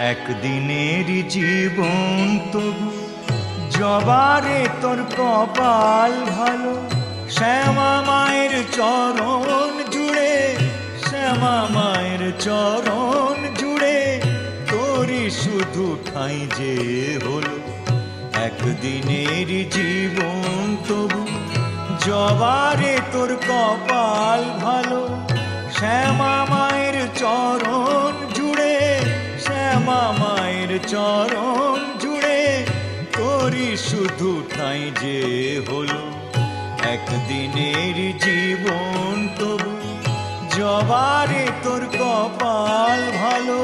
একদিনের জীবন তবু জবারে তোর কপাল ভালো। শ্যামা মায়ের চরণ জুড়ে, শ্যামা মায়ের চরণ জুড়ে তোরই শুধু ঠাঁই যে হলো। একদিনের জীবন তবু জবারে তোর কপাল ভালো। শ্যামা মায়ের চরণ জুড়ে, শ্যামা মায়ের চরণ জুড়ে তোরই শুধু ঠাঁই যে হলো। একদিনের জীবন তবু জবারে তোর কপাল ভালো।